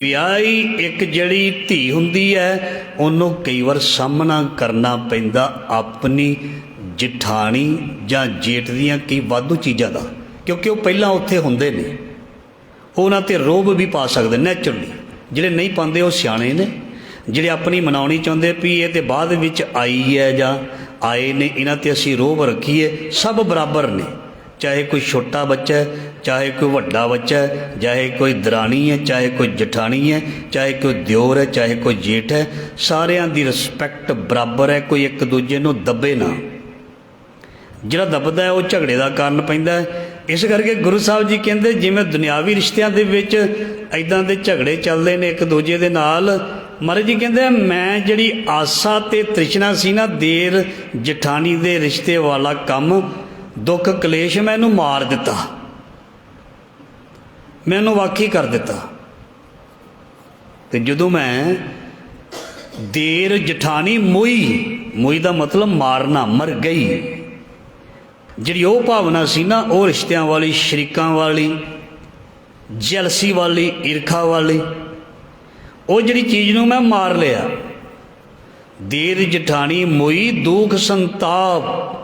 ਵਿਆਹੀ ਇੱਕ ਜਿਹੜੀ ਧੀ ਹੁੰਦੀ ਹੈ ਉਹਨੂੰ ਕਈ ਵਾਰ ਸਾਹਮਣਾ ਕਰਨਾ ਪੈਂਦਾ ਆਪਣੀ ਜਠਾਣੀ ਜਾਂ ਜੇਠ ਦੀਆਂ ਕਈ ਵਾਧੂ ਚੀਜ਼ਾਂ ਦਾ, ਕਿਉਂਕਿ ਉਹ ਪਹਿਲਾਂ ਉੱਥੇ ਹੁੰਦੇ ਨੇ। ਉਹਨਾਂ 'ਤੇ ਰੋਹਬ ਵੀ ਪਾ ਸਕਦੇ ਨੈਚੁਰਲੀ। ਜਿਹੜੇ ਨਹੀਂ ਪਾਉਂਦੇ ਉਹ ਸਿਆਣੇ ਨੇ, ਜਿਹੜੇ ਆਪਣੀ ਮਨਾਉਣੀ ਚਾਹੁੰਦੇ ਵੀ ਇਹ ਤਾਂ ਬਾਅਦ ਵਿੱਚ ਆਈ ਹੈ ਜਾਂ ਆਏ ਨੇ, ਇਹਨਾਂ 'ਤੇ ਅਸੀਂ ਰੋਹਬ ਰੱਖੀਏ। ਸਭ ਬਰਾਬਰ ਨੇ, ਚਾਹੇ ਕੋਈ ਛੋਟਾ ਬੱਚਾ ਹੈ, ਚਾਹੇ ਕੋਈ ਵੱਡਾ ਬੱਚਾ ਹੈ, ਚਾਹੇ ਕੋਈ ਦਰਾਣੀ ਹੈ, ਚਾਹੇ ਕੋਈ ਜਠਾਣੀ ਹੈ, ਚਾਹੇ ਕੋਈ ਦਿਓਰ ਹੈ, ਚਾਹੇ ਕੋਈ ਜੇਠ ਹੈ। ਸਾਰਿਆਂ ਦੀ ਰਿਸਪੈਕਟ ਬਰਾਬਰ ਹੈ, ਕੋਈ ਇੱਕ ਦੂਜੇ ਨੂੰ ਦੱਬੇ ਨਾ। ਜਿਹੜਾ ਦੱਬਦਾ ਹੈ ਉਹ ਝਗੜੇ ਦਾ ਕਾਰਨ ਪੈਂਦਾ ਹੈ। ਇਸ ਕਰਕੇ ਗੁਰੂ ਸਾਹਿਬ ਜੀ ਕਹਿੰਦੇ ਜਿਵੇਂ ਦੁਨਿਆਵੀ ਰਿਸ਼ਤਿਆਂ ਦੇ ਵਿੱਚ ਇੱਦਾਂ ਦੇ ਝਗੜੇ ਚੱਲਦੇ ਨੇ ਇੱਕ ਦੂਜੇ ਦੇ ਨਾਲ, ਮਹਾਰਾਜ ਜੀ ਕਹਿੰਦੇ ਮੈਂ ਜਿਹੜੀ ਆਸਾ ਅਤੇ ਤ੍ਰਿਸ਼ਨਾ ਸੀ ਨਾ, ਦੇਰ ਜਠਾਣੀ ਦੇ ਰਿਸ਼ਤੇ ਵਾਲਾ ਕੰਮ, ਦੁੱਖ ਕਲੇਸ਼, ਮੈਂ ਇਹਨੂੰ ਮਾਰ ਦਿੱਤਾ, ਮੈਂ ਇਹਨੂੰ ਵਾਕੀ ਕਰ ਦਿੱਤਾ। ਅਤੇ ਜਦੋਂ ਮੈਂ ਦੇਰ ਜਠਾਣੀ ਮੋਈ ਦਾ ਮਤਲਬ ਮਾਰਨਾ, ਮਰ ਗਈ। ਜਿਹੜੀ ਉਹ ਭਾਵਨਾ ਸੀ ਨਾ, ਉਹ ਰਿਸ਼ਤਿਆਂ ਵਾਲੀ, ਸ਼ਰੀਕਾਂ ਵਾਲੀ, ਜੈਲਸੀ ਵਾਲੀ, ਈਰਖਾ ਵਾਲੀ, ਉਹ ਜਿਹੜੀ ਚੀਜ਼ ਨੂੰ ਮੈਂ ਮਾਰ ਲਿਆ। ਦੇਰ ਜਠਾਣੀ ਮੋਈ ਦੁੱਖ ਸੰਤਾਪ,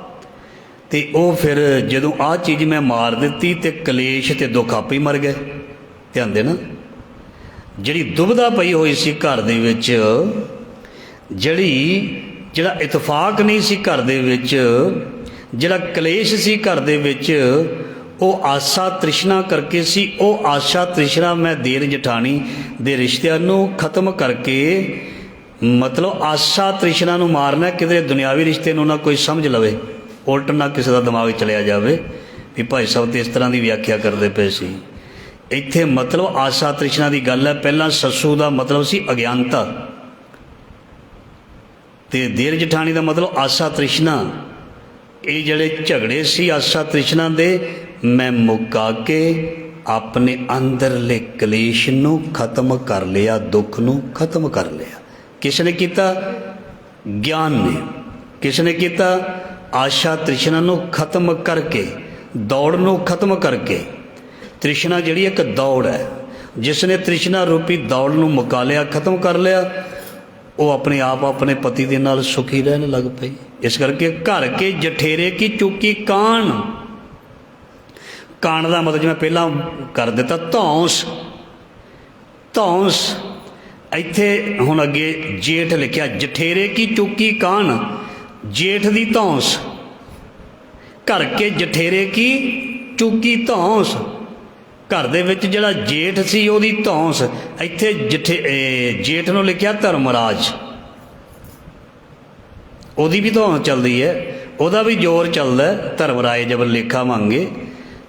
ਅਤੇ ਉਹ ਫਿਰ ਜਦੋਂ ਆਹ ਚੀਜ਼ ਮੈਂ ਮਾਰ ਦਿੱਤੀ ਅਤੇ ਕਲੇਸ਼ ਅਤੇ ਦੁੱਖ ਆਪੇ ਹੀ ਮਰ ਗਏ। ਧਿਆਨ ਦੇਣਾ, ਜਿਹੜੀ ਦੁਬਿਧਾ ਪਈ ਹੋਈ ਸੀ ਘਰ ਦੇ ਵਿੱਚ, ਜਿਹੜਾ ਇਤਫਾਕ ਨਹੀਂ ਸੀ ਘਰ ਦੇ ਵਿੱਚ, ਜਿਹੜਾ ਕਲੇਸ਼ ਸੀ ਘਰ ਦੇ ਵਿੱਚ, ਉਹ ਆਸਾ ਤ੍ਰਿਸ਼ਨਾ ਕਰਕੇ ਸੀ। ਉਹ ਆਸ਼ਾ ਤ੍ਰਿਸ਼ਨਾ ਮੈਂ ਦੇਰ ਜਠਾਣੀ ਦੇ ਰਿਸ਼ਤਿਆਂ ਨੂੰ ਖ਼ਤਮ ਕਰਕੇ, ਮਤਲਬ ਆਸਾ ਤ੍ਰਿਸ਼ਨਾ ਨੂੰ ਮਾਰਨਾ। ਕਿਤੇ ਦੁਨਿਆਵੀ ਰਿਸ਼ਤੇ ਨੂੰ ਨਾ ਕੋਈ ਸਮਝ ਲਵੇ, ਉਲਟ ਨਾ ਕਿਸੇ ਦਾ ਦਿਮਾਗ ਚਲਿਆ ਜਾਵੇ ਵੀ ਭਾਈ ਸਾਹਿਬ ਤੇ ਇਸ ਤਰ੍ਹਾਂ ਦੀ ਵਿਆਖਿਆ ਕਰਦੇ ਪਏ ਸੀ। ਇੱਥੇ ਮਤਲਬ ਆਸਾ ਤ੍ਰਿਸ਼ਨਾ ਦੀ ਗੱਲ ਹੈ। ਪਹਿਲਾਂ ਸੱਸੂ ਦਾ ਮਤਲਬ ਸੀ ਅਗਿਆਨਤਾ, ਅਤੇ ਦੇਰ ਜਠਾਣੀ ਦਾ ਮਤਲਬ ਆਸਾ ਤ੍ਰਿਸ਼ਨਾ। ਇਹ ਜਿਹੜੇ ਝਗੜੇ ਸੀ ਆਸਾ ਤ੍ਰਿਸ਼ਨਾ ਦੇ, ਮੈਂ ਮੁਕਾ ਕੇ ਆਪਣੇ ਅੰਦਰਲੇ ਕਲੇਸ਼ ਨੂੰ ਖਤਮ ਕਰ ਲਿਆ, ਦੁੱਖ ਨੂੰ ਖਤਮ ਕਰ ਲਿਆ। ਕਿਸ ਨੇ ਕੀਤਾ? ਗਿਆਨ ਨੇ। ਕਿਸ ਨੇ ਕੀਤਾ? ਆਸ਼ਾ ਤ੍ਰਿਸ਼ਨਾ ਨੂੰ ਖਤਮ ਕਰਕੇ, ਦੌੜ ਨੂੰ ਖਤਮ ਕਰਕੇ। ਤ੍ਰਿਸ਼ਨਾ ਜਿਹੜੀ ਇੱਕ ਦੌੜ ਹੈ, ਜਿਸ ਨੇ ਤ੍ਰਿਸ਼ਨਾ ਰੂਪੀ ਦੌੜ ਨੂੰ ਮੁਕਾ ਲਿਆ, ਖਤਮ ਕਰ ਲਿਆ, ਉਹ ਆਪਣੇ ਆਪ ਆਪਣੇ ਪਤੀ ਦੇ ਨਾਲ ਸੁਖੀ ਰਹਿਣ ਲੱਗ ਪਈ। ਇਸ ਕਰਕੇ ਘਰ ਕੇ ਜਠੇਰੇ ਕੀ ਚੁੱਕੀ ਕਾਣ। ਕਾਣ ਦਾ ਮਤਲਬ ਜਿਵੇਂ ਪਹਿਲਾਂ ਕਰ ਦਿੱਤਾ ਧੌਂਸ। ਧੌਂਸ ਇੱਥੇ ਹੁਣ ਅੱਗੇ ਜੇਠ ਲਿਖਿਆ, ਜਠੇਰੇ ਕੀ ਚੁੱਕੀ ਕਾਣ, ਜੇਠ ਦੀ ਧੌਂਸ। ਘਰ ਕੇ ਜਠੇਰੇ ਕੀ ਚੁੱਕੀ ਧੌਂਸ, ਘਰ ਦੇ ਵਿੱਚ ਜਿਹੜਾ ਜੇਠ ਸੀ ਉਹਦੀ ਧੌਂਸ। ਇੱਥੇ ਜੇਠ ਨੂੰ ਲਿਖਿਆ ਧਰਮਰਾਜ, ਉਹਦੀ ਵੀ ਧੌਂਸ ਚੱਲਦੀ ਹੈ, ਉਹਦਾ ਵੀ ਜ਼ੋਰ ਚੱਲਦਾ। ਧਰਮਰਾਜ ਜਬ ਲੇਖਾ ਮੰਗੇ,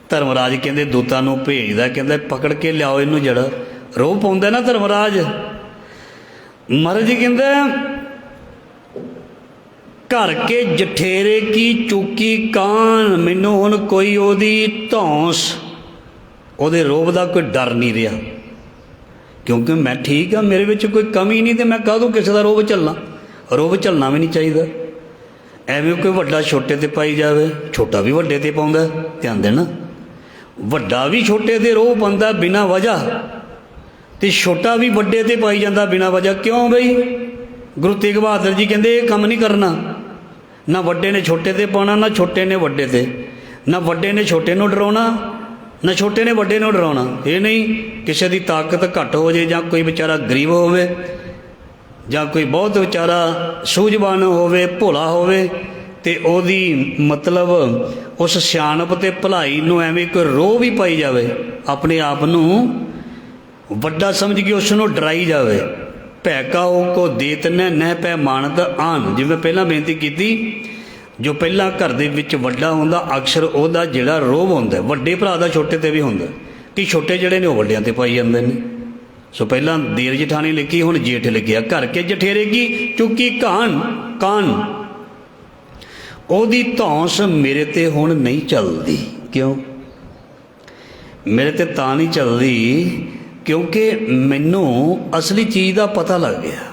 ਧਰਮਰਾਜ ਕਹਿੰਦੇ ਦੂਤਾਂ ਨੂੰ ਭੇਜਦਾ, ਕਹਿੰਦਾ ਪਕੜ ਕੇ ਲਿਆਓ ਇਹਨੂੰ। ਜਿਹੜਾ ਰੋਹ ਪਾਉਂਦਾ ਨਾ ਧਰਮਰਾਜ, ਮਹਾਰਾਜ ਜੀ ਕਹਿੰਦਾ ਘਰ ਕੇ ਜਠੇਰੇ ਕੀ ਚੁੱਕੀ ਕਾਣ, ਮੈਨੂੰ ਹੁਣ ਕੋਈ ਉਹਦੀ ਧੌਂਸ, ਉਹਦੇ ਰੋਹਬ ਦਾ ਕੋਈ ਡਰ ਨਹੀਂ ਰਿਹਾ, ਕਿਉਂਕਿ ਮੈਂ ਠੀਕ ਹਾਂ, ਮੇਰੇ ਵਿੱਚ ਕੋਈ ਕਮੀ ਨਹੀਂ, ਅਤੇ ਮੈਂ ਕਾਹਦੋਂ ਕਿਸੇ ਦਾ ਰੋਹਬ ਝੱਲਣਾ। ਰੋਹਬ ਝੱਲਣਾ ਵੀ ਨਹੀਂ ਚਾਹੀਦਾ। ਐਵੇਂ ਕੋਈ ਵੱਡਾ ਛੋਟੇ 'ਤੇ ਪਾਈ ਜਾਵੇ, ਛੋਟਾ ਵੀ ਵੱਡੇ 'ਤੇ ਪਾਉਂਦਾ। ਧਿਆਨ ਦੇਣਾ, ਵੱਡਾ ਵੀ ਛੋਟੇ 'ਤੇ ਰੋਹਬ ਪਾਉਂਦਾ ਬਿਨਾਂ ਵਜ੍ਹਾ, ਅਤੇ ਛੋਟਾ ਵੀ ਵੱਡੇ 'ਤੇ ਪਾਈ ਜਾਂਦਾ ਬਿਨਾਂ ਵਜ੍ਹਾ। ਕਿਉਂ ਬਈ? ਗੁਰੂ ਤੇਗ ਬਹਾਦਰ ਜੀ ਕਹਿੰਦੇ ਇਹ ਕੰਮ ਨਹੀਂ ਕਰਨਾ। ਨਾ ਵੱਡੇ ਨੇ ਛੋਟੇ 'ਤੇ ਪਾਉਣਾ, ਨਾ ਛੋਟੇ ਨੇ ਵੱਡੇ 'ਤੇ, ਨਾ ਵੱਡੇ ਨੇ ਛੋਟੇ ਨੂੰ ਡਰਾਉਣਾ, ਨਾ ਛੋਟੇ ਨੇ ਵੱਡੇ ਨੂੰ ਡਰਾਉਣਾ। ਇਹ ਨਹੀਂ ਕਿਸੇ ਦੀ ਤਾਕਤ ਘੱਟ ਹੋ ਜੇ, ਜਾਂ ਕੋਈ ਵਿਚਾਰਾ ਗਰੀਬ ਹੋਵੇ, ਜਾਂ ਕੋਈ ਬਹੁਤ ਵਿਚਾਰਾ ਸੂਝਵਾਨ ਹੋਵੇ, ਭੋਲਾ ਹੋਵੇ, ਅਤੇ ਉਹਦੀ ਮਤਲਬ ਉਸ ਸਿਆਣਪ ਅਤੇ ਭਲਾਈ ਨੂੰ ਐਵੇਂ ਕੋਈ ਰੋਹ ਵੀ ਪਾਈ ਜਾਵੇ, ਆਪਣੇ ਆਪ ਨੂੰ ਵੱਡਾ ਸਮਝ ਕੇ ਉਸ ਨੂੰ ਡਰਾਈ ਜਾਵੇ। ਭੈ ਕਾਹੂ ਕੋ ਦੇਤ ਨਹਿ ਪੈ ਮਾਨਤ ਆਨ। ਜਿਵੇਂ ਪਹਿਲਾਂ ਬੇਨਤੀ ਕੀਤੀ, ਜੋ ਪਹਿਲਾਂ ਘਰ ਦੇ ਵਿੱਚ ਵੱਡਾ ਹੁੰਦਾ, ਅਕਸਰ ਉਹਦਾ ਜਿਹੜਾ ਰੋਹਬ ਹੁੰਦਾ, ਵੱਡੇ ਭਰਾ ਦਾ ਛੋਟੇ 'ਤੇ ਵੀ ਹੁੰਦਾ, ਕਿ ਛੋਟੇ ਜਿਹੜੇ ਨੇ ਉਹ ਵੱਡਿਆਂ 'ਤੇ ਪਾਈ ਜਾਂਦੇ ਨੇ। ਸੋ ਪਹਿਲਾਂ ਦੇਰ ਜਠਾਣੀ ਲਿਖੀ, ਹੁਣ ਜੇਠ ਲਿਖਿਆ। ਘਰ ਕੇ ਜਠੇਰੇ ਕੀ ਚੁੱਕੀ ਕਾਣ, ਉਹਦੀ ਧੌਂਸ ਮੇਰੇ 'ਤੇ ਹੁਣ ਨਹੀਂ ਚੱਲਦੀ। ਕਿਉਂ ਮੇਰੇ 'ਤੇ? ਤਾਂ ਨਹੀਂ ਚੱਲਦੀ ਕਿਉਂਕਿ ਮੈਨੂੰ ਅਸਲੀ ਚੀਜ਼ ਦਾ ਪਤਾ ਲੱਗ ਗਿਆ,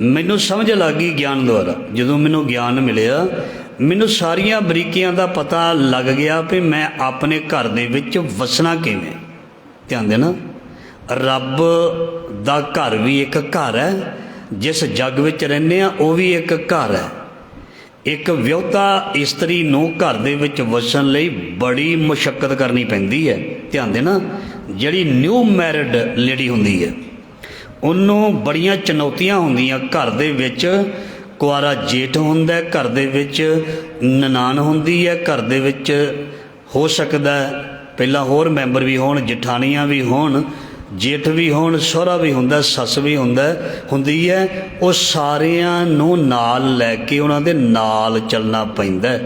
ਮੈਨੂੰ ਸਮਝ ਲੱਗ ਗਈ ਗਿਆਨ ਦੁਆਰਾ। ਜਦੋਂ ਮੈਨੂੰ ਗਿਆਨ ਮਿਲਿਆ, ਮੈਨੂੰ ਸਾਰੀਆਂ ਬਰੀਕੀਆਂ ਦਾ ਪਤਾ ਲੱਗ ਗਿਆ ਵੀ ਮੈਂ ਆਪਣੇ ਘਰ ਦੇ ਵਿੱਚ ਵਸਣਾ ਕਿਵੇਂ। ਧਿਆਨ ਦੇਣਾ, ਰੱਬ ਦਾ ਘਰ ਵੀ ਇੱਕ ਘਰ ਹੈ, ਜਿਸ ਜੱਗ ਵਿੱਚ ਰਹਿੰਦੇ ਹਾਂ ਉਹ ਵੀ ਇੱਕ ਘਰ ਹੈ। ਇੱਕ ਵਿਆਹੁਤਾ ਇਸਤਰੀ ਨੂੰ ਘਰ ਦੇ ਵਿੱਚ ਵਸਣ ਲਈ ਬੜੀ ਮੁਸ਼ੱਕਤ ਕਰਨੀ ਪੈਂਦੀ ਹੈ। ਧਿਆਨ ਦੇਣਾ, ਜਿਹੜੀ ਨਿਊ ਮੈਰਿਡ ਲੇਡੀ ਹੁੰਦੀ ਹੈ ਉਹਨੂੰ ਬੜੀਆਂ ਚੁਣੌਤੀਆਂ ਹੁੰਦੀਆਂ। ਘਰ ਦੇ ਵਿੱਚ ਕੁਆਰਾ ਜੇਠ ਹੁੰਦਾ, ਘਰ ਦੇ ਵਿੱਚ ਨਨਾਣ ਹੁੰਦੀ ਹੈ, ਘਰ ਦੇ ਵਿੱਚ ਹੋ ਸਕਦਾ ਪਹਿਲਾਂ ਹੋਰ ਮੈਂਬਰ ਵੀ ਹੋਣ, ਜਠਾਣੀਆਂ ਵੀ ਹੋਣ, ਜੇਠ ਵੀ ਹੋਣ, ਸਹੁਰਾ ਵੀ ਹੁੰਦਾ, ਸੱਸ ਵੀ ਹੁੰਦੀ ਹੈ। ਉਹ ਸਾਰਿਆਂ ਨੂੰ ਨਾਲ ਲੈ ਕੇ ਉਹਨਾਂ ਦੇ ਨਾਲ ਚੱਲਣਾ ਪੈਂਦਾ।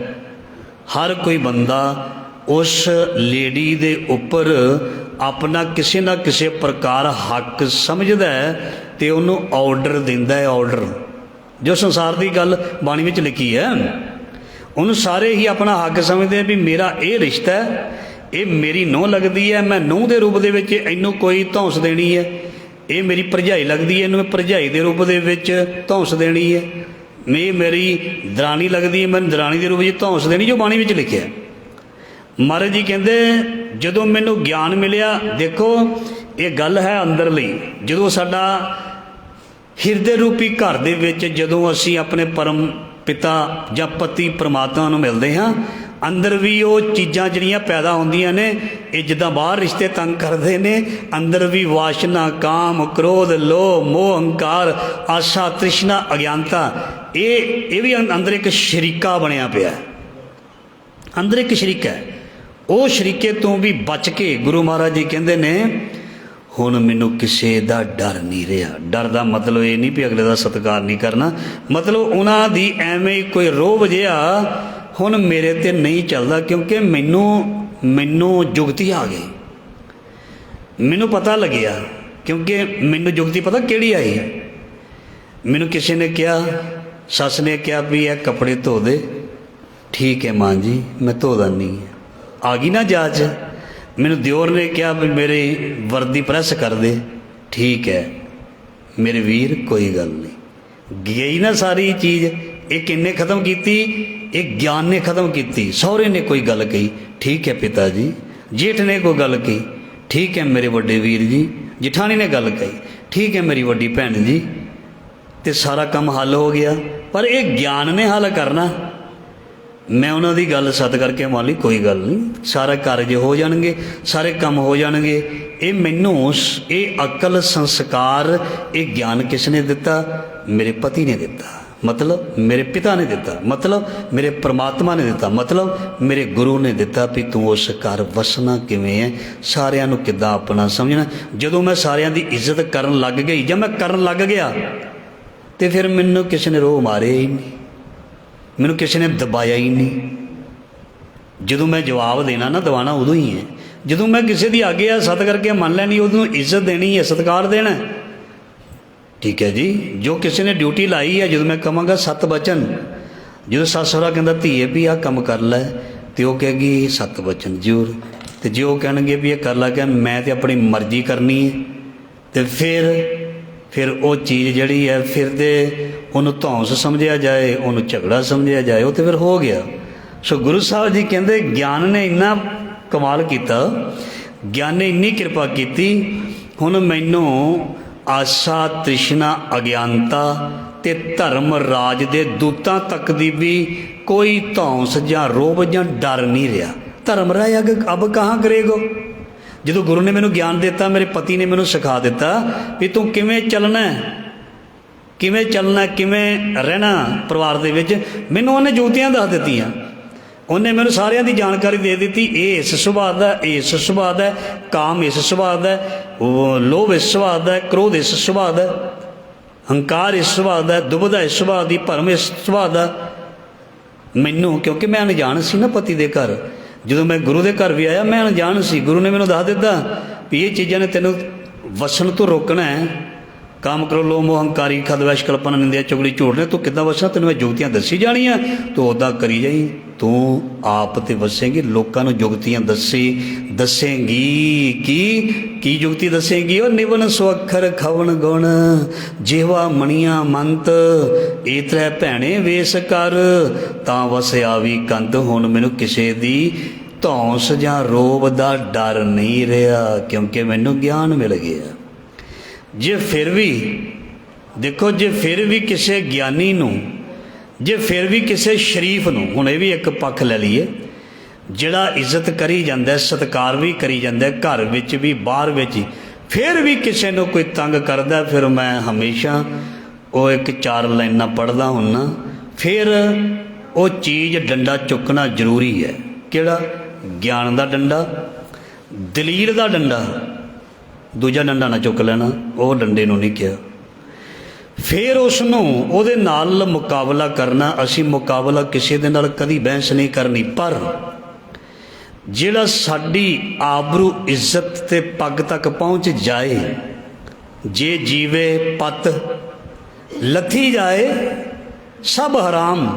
ਹਰ ਕੋਈ ਬੰਦਾ ਉਸ ਲੇਡੀ ਦੇ ਉੱਪਰ ਆਪਣਾ ਕਿਸੇ ਨਾ ਕਿਸੇ ਪ੍ਰਕਾਰ ਹੱਕ ਸਮਝਦਾ ਅਤੇ ਉਹਨੂੰ ਆਰਡਰ ਦਿੰਦਾ ਹੈ। ਆਰਡਰ ਜੋ ਸੰਸਾਰ ਦੀ ਗੱਲ ਬਾਣੀ ਵਿੱਚ ਲਿਖੀ ਹੈ, ਉਹਨੂੰ ਸਾਰੇ ਹੀ ਆਪਣਾ ਹੱਕ ਸਮਝਦੇ ਵੀ ਮੇਰਾ ਇਹ ਰਿਸ਼ਤਾ ਹੈ, ਇਹ ਮੇਰੀ ਨੂੰਹ ਲੱਗਦੀ ਹੈ, ਮੈਂ ਨੂੰਹ ਦੇ ਰੂਪ ਦੇ ਵਿੱਚ ਇਹਨੂੰ ਕੋਈ ਧੌਂਸ ਦੇਣੀ ਹੈ। ਇਹ ਮੇਰੀ ਭਰਜਾਈ ਲੱਗਦੀ ਹੈ, ਇਹਨੂੰ ਮੈਂ ਭਰਜਾਈ ਦੇ ਰੂਪ ਦੇ ਵਿੱਚ ਧੌਂਸ ਦੇਣੀ ਹੈ। ਇਹ ਮੇਰੀ ਦਰਾਣੀ ਲੱਗਦੀ ਹੈ, ਮੈਨੂੰ ਦਰਾਣੀ ਦੇ ਰੂਪ ਵਿੱਚ ਧੌਂਸ ਦੇਣੀ, ਜੋ ਬਾਣੀ ਵਿੱਚ ਲਿਖਿਆ। ਮਹਾਰਾਜ ਜੀ ਕਹਿੰਦੇ ਜਦੋਂ ਮੈਨੂੰ ਗਿਆਨ ਮਿਲਿਆ, ਦੇਖੋ ਇਹ ਗੱਲ ਹੈ ਅੰਦਰਲੀ। ਜਦੋਂ ਸਾਡਾ ਹਿਰਦੇ ਰੂਪੀ ਘਰ ਦੇ ਵਿੱਚ ਜਦੋਂ ਅਸੀਂ ਆਪਣੇ ਪਰਮ ਪਿਤਾ ਜਾਂ ਪਤੀ ਪਰਮਾਤਮਾ ਨੂੰ ਮਿਲਦੇ ਹਾਂ, ਅੰਦਰ ਵੀ ਉਹ ਚੀਜ਼ਾਂ ਜਿਹੜੀਆਂ ਪੈਦਾ ਹੁੰਦੀਆਂ ਨੇ, ਇਹ ਜਿੱਦਾਂ ਬਾਹਰ ਰਿਸ਼ਤੇ ਤੰਗ ਕਰਦੇ ਨੇ, ਅੰਦਰ ਵੀ ਵਾਸ਼ਨਾ, ਕਾਮ, ਕ੍ਰੋਧ, ਲੋਭ, ਮੋਹ, ਹੰਕਾਰ, ਆਸਾ, ਤ੍ਰਿਸ਼ਨਾ, ਅਗਿਆਨਤਾ, ਇਹ ਵੀ ਅੰਦਰ ਇੱਕ ਸ਼ਰੀਕਾ ਬਣਿਆ ਪਿਆ। ਅੰਦਰ ਇੱਕ ਸ਼ਰੀਕਾ ਹੈ। ਉਹ ਸ਼ਰੀਕੇ ਤੋਂ ਵੀ ਬਚ ਕੇ ਗੁਰੂ ਮਹਾਰਾਜ ਜੀ ਕਹਿੰਦੇ ਨੇ ਹੁਣ ਮੈਨੂੰ ਕਿਸੇ ਦਾ ਡਰ ਨਹੀਂ ਰਿਹਾ। ਡਰ ਦਾ ਮਤਲਬ ਇਹ ਨਹੀਂ ਵੀ ਅਗਲੇ ਦਾ ਸਤਿਕਾਰ ਨਹੀਂ ਕਰਨਾ, ਮਤਲਬ ਉਹਨਾਂ ਦੀ ਐਵੇਂ ਕੋਈ ਰੋਹਬ ਜਿਹਾ ਹੁਣ ਮੇਰੇ 'ਤੇ ਨਹੀਂ ਚੱਲਦਾ, ਕਿਉਂਕਿ ਮੈਨੂੰ ਜੁਗਤੀ ਆ ਗਈ, ਮੈਨੂੰ ਪਤਾ ਲੱਗਿਆ। ਕਿਉਂਕਿ ਮੈਨੂੰ ਜੁਗਤੀ ਪਤਾ ਕਿਹੜੀ ਆਈ? ਮੈਨੂੰ ਕਿਸੇ ਨੇ ਕਿਹਾ, ਸੱਸ ਨੇ ਕਿਹਾ ਵੀ ਇਹ ਕੱਪੜੇ ਧੋ ਦੇ। ਠੀਕ ਹੈ ਮਾਂ ਜੀ, ਮੈਂ ਧੋ ਦਿੰਦੀ ਹਾਂ। ਆ ਗਈ ਨਾ ਜਾਚ। ਮੈਨੂੰ ਦਿਓਰ ਨੇ ਕਿਹਾ ਵੀ ਮੇਰੀ ਵਰਦੀ ਪ੍ਰੈਸ ਕਰ ਦੇ। ਠੀਕ ਹੈ ਮੇਰੇ ਵੀਰ, ਕੋਈ ਗੱਲ ਨਹੀਂ। ਗਈ ਨਾ ਸਾਰੀ ਚੀਜ਼। ਇਹ ਕਿੰਨੇ ਖ਼ਤਮ ਕੀਤੀ? ਇਹ ਗਿਆਨ ਨੇ ਖ਼ਤਮ ਕੀਤੀ। ਸਹੁਰੇ ਨੇ ਕੋਈ ਗੱਲ ਕਹੀ, ਠੀਕ ਹੈ ਪਿਤਾ ਜੀ। ਜੇਠ ਨੇ ਕੋਈ ਗੱਲ ਕਹੀ, ਠੀਕ ਹੈ ਮੇਰੇ ਵੱਡੇ ਵੀਰ ਜੀ। ਜਠਾਣੀ ਨੇ ਗੱਲ ਕਹੀ, ਠੀਕ ਹੈ ਮੇਰੀ ਵੱਡੀ ਭੈਣ ਜੀ। ਅਤੇ ਸਾਰਾ ਕੰਮ ਹੱਲ ਹੋ ਗਿਆ। ਪਰ ਇਹ ਗਿਆਨ ਨੇ ਹੱਲ ਕਰਨਾ। ਮੈਂ ਉਹਨਾਂ ਦੀ ਗੱਲ ਸੱਤ ਕਰਕੇ ਮੰਨ ਲਈ, ਕੋਈ ਗੱਲ ਨਹੀਂ, ਸਾਰਾ ਕਾਰਜ ਹੋ ਜਾਣਗੇ, ਸਾਰੇ ਕੰਮ ਹੋ ਜਾਣਗੇ। ਇਹ ਮੈਨੂੰ ਇਹ ਅਕਲ, ਸੰਸਕਾਰ, ਇਹ ਗਿਆਨ ਕਿਸ ਨੇ ਦਿੱਤਾ? ਮੇਰੇ ਪਤੀ ਨੇ ਦਿੱਤਾ, ਮਤਲਬ ਮੇਰੇ ਪਿਤਾ ਨੇ ਦਿੱਤਾ, ਮਤਲਬ ਮੇਰੇ ਪਰਮਾਤਮਾ ਨੇ ਦਿੱਤਾ, ਮਤਲਬ ਮੇਰੇ ਗੁਰੂ ਨੇ ਦਿੱਤਾ ਵੀ ਤੂੰ ਉਸ ਘਰ ਵਸਣਾ ਕਿਵੇਂ ਹੈ, ਸਾਰਿਆਂ ਨੂੰ ਕਿੱਦਾਂ ਆਪਣਾ ਸਮਝਣਾ। ਜਦੋਂ ਮੈਂ ਸਾਰਿਆਂ ਦੀ ਇੱਜ਼ਤ ਕਰਨ ਲੱਗ ਗਈ, ਜਾਂ ਮੈਂ ਕਰਨ ਲੱਗ ਗਿਆ, ਤੇ ਫਿਰ ਮੈਨੂੰ ਕਿਸੇ ਨੇ ਰੋਹ ਮਾਰਿਆ ਹੀ ਨਹੀਂ, ਮੈਨੂੰ ਕਿਸੇ ਨੇ ਦਬਾਇਆ ਹੀ ਨਹੀਂ। ਜਦੋਂ ਮੈਂ ਜਵਾਬ ਦੇਣਾ ਨਾ, ਦਵਾਣਾ ਉਦੋਂ ਹੀ ਹੈ ਜਦੋਂ ਮੈਂ ਕਿਸੇ ਦੀ ਆਗਿਆ ਸਤ ਕਰਕੇ ਮੰਨ ਲੈਣੀ, ਉਦੋਂ ਇੱਜ਼ਤ ਦੇਣੀ ਹੈ, ਸਤਿਕਾਰ ਦੇਣਾ। ਠੀਕ ਹੈ ਜੀ। ਜੋ ਕਿਸੇ ਨੇ ਡਿਊਟੀ ਲਾਈ ਹੈ, ਜਦੋਂ ਮੈਂ ਕਹਾਂਗਾ ਸੱਤ ਬਚਨ, ਜਦੋਂ ਸੱਸ ਸਹੁਰਾ ਕਹਿੰਦਾ ਧੀਏ ਵੀ ਆਹ ਕੰਮ ਕਰ ਲੈ, ਅਤੇ ਉਹ ਕਹੇਗੀ ਸੱਤ ਬਚਨ ਜ਼ਰੂਰ। ਅਤੇ ਜੇ ਉਹ ਕਹਿਣਗੇ ਵੀ ਇਹ ਕਰ ਲਾ, ਕਿ ਮੈਂ ਤਾਂ ਆਪਣੀ ਮਰਜ਼ੀ ਕਰਨੀ ਹੈ, ਅਤੇ ਫਿਰ ਉਹ ਚੀਜ਼ ਜਿਹੜੀ ਹੈ, ਫਿਰ ਤੇ ਉਹਨੂੰ ਧੌਂਸ ਸਮਝਿਆ ਜਾਏ, ਉਹਨੂੰ ਝਗੜਾ ਸਮਝਿਆ ਜਾਏ, ਉਹ ਤਾਂ ਫਿਰ ਹੋ ਗਿਆ। ਸੋ ਗੁਰੂ ਸਾਹਿਬ ਜੀ ਕਹਿੰਦੇ ਗਿਆਨ ਨੇ ਇੰਨਾ ਕਮਾਲ ਕੀਤਾ, ਗਿਆਨ ਨੇ ਇੰਨੀ ਕਿਰਪਾ ਕੀਤੀ। ਹੁਣ ਮੈਨੂੰ ਆਸਾ, ਤ੍ਰਿਸ਼ਨਾ, ਅਗਿਆਨਤਾ ਅਤੇ ਧਰਮ ਰਾਜ ਦੇ ਦੂਤਾਂ ਤੱਕ ਦੀ ਵੀ ਕੋਈ ਧੌਂਸ ਜਾਂ ਰੋਹਬ ਜਾਂ ਡਰ ਨਹੀਂ ਰਿਹਾ। ਧਰਮ ਰਾਜ ਅਬ ਕਹਾਂ ਕਰੇਗੋ। ਜਦੋਂ ਗੁਰੂ ਨੇ ਮੈਨੂੰ ਗਿਆਨ ਦਿੱਤਾ, ਮੇਰੇ ਪਤੀ ਨੇ ਮੈਨੂੰ ਸਿਖਾ ਦਿੱਤਾ ਵੀ ਤੂੰ ਕਿਵੇਂ ਚੱਲਣਾ, ਕਿਵੇਂ ਰਹਿਣਾ ਪਰਿਵਾਰ ਦੇ ਵਿੱਚ। ਮੈਨੂੰ ਉਹਨੇ ਜੋਤੀਆਂ ਦੱਸ ਦਿੱਤੀਆਂ, ਉਹਨੇ ਮੈਨੂੰ ਸਾਰਿਆਂ ਦੀ ਜਾਣਕਾਰੀ ਦੇ ਦਿੱਤੀ। ਇਹ ਇਸ ਸੁਭਾਅ ਦਾ, ਇਸ ਸੁਭਾਅ ਦਾ, ਕਾਮ ਇਸ ਸੁਭਾਅ ਦਾ, ਲੋਭ ਇਸ ਸੁਭਾਅ ਦਾ, ਕ੍ਰੋਧ ਇਸ ਸੁਭਾਅ ਦਾ, ਹੰਕਾਰ ਇਸ ਸੁਭਾਅ ਦਾ, ਦੁਬਿਧਾ ਇਸ ਸੁਭਾਅ ਦੀ, ਭਰਮ ਇਸ ਸੁਭਾਅ ਦਾ। ਮੈਨੂੰ, ਕਿਉਂਕਿ ਮੈਂ ਅਣਜਾਣ ਸੀ ਨਾ ਪਤੀ ਦੇ ਘਰ, ਜਦੋਂ ਮੈਂ ਗੁਰੂ ਦੇ ਘਰ ਵੀ ਆਇਆ ਮੈਂ ਅਣਜਾਣ ਸੀ। ਗੁਰੂ ਨੇ ਮੈਨੂੰ ਦੱਸ ਦਿੱਤਾ ਵੀ ਇਹ ਚੀਜ਼ਾਂ ਨੇ ਤੈਨੂੰ ਵਸਣ ਤੋਂ ਰੋਕਣਾ ਹੈ। ਕਾਮ, ਕ੍ਰੋਧ, ਲੋਭ, ਮੋਹ, ਹੰਕਾਰੀ, ਖਦਵੈਸ਼, ਕਲਪਨਾ, ਨਿੰਦਿਆ, ਚੁਗਲੀ, ਝੂਠ ਨੇ ਤੂੰ ਕਿੱਦਾਂ ਵਸਣਾ? ਤੈਨੂੰ ਮੈਂ ਜੁਗਤੀਆਂ ਦੱਸੀ ਜਾਣੀਆਂ, ਤੂੰ ਉੱਦਾਂ ਕਰੀ ਜਾਈ। ਤੂੰ ਆਪ ਤੇ ਵਸੇਂਗੀ, ਲੋਕਾਂ ਨੂੰ ਜੁਗਤੀਆਂ ਦੱਸੇਂਗੀ। ਕੀ ਜੁਗਤੀ ਦੱਸੇਂਗੀ? ਉਹ ਨਿਵਨ ਸੁਅੱਖਰ ਖਵਨ ਗੁਣ, ਜਿਹਵਾ ਮਣੀਆਂ ਮੰਤ, ਏਤਰੈ ਭੈਣੇ ਵੇਸ ਕਰ, ਤਾਂ ਵਸਿਆ ਵੀ ਕੰਤ। ਹੁਣ ਮੈਨੂੰ ਕਿਸੇ ਦੀ ਧੌਂਸ ਜਾਂ ਰੋਬ ਦਾ ਡਰ ਨਹੀਂ ਰਿਹਾ, ਕਿਉਂਕਿ ਮੈਨੂੰ ਗਿਆਨ ਮਿਲ ਗਿਆ। जे फिर भी देखो, जे फिर भी किसी ज्ञानी नूं, जे फिर भी किसी शरीफ नूं, हुण ये भी एक पक्ष ले लीए, जिहड़ा इज्जत करी जांदा है, सत्कार भी करी जांदा है, घर विच भी बाहर विच, फिर भी किसी नूं कोई तंग करदा, फिर मैं हमेशा वो एक 4 लाइनां पढ़दा हुन्ना। फिर वो चीज़ डंडा चुकना जरूरी है। किहड़ा? ज्ञान दा डंडा, दलील दा डंडा। दूजा डंडा ना चुक लेना, वो डंडे नूं नहीं किहा। फिर उसनूं उहदे नाल मुकाबला करना। असीं मुकाबला किसी दे नाल कदी बहस नहीं करनी, पर जिहड़ा साडी आबरू इज्जत ते पग तक पहुँच जाए, जे जीवे पत लथी जाए सब हराम।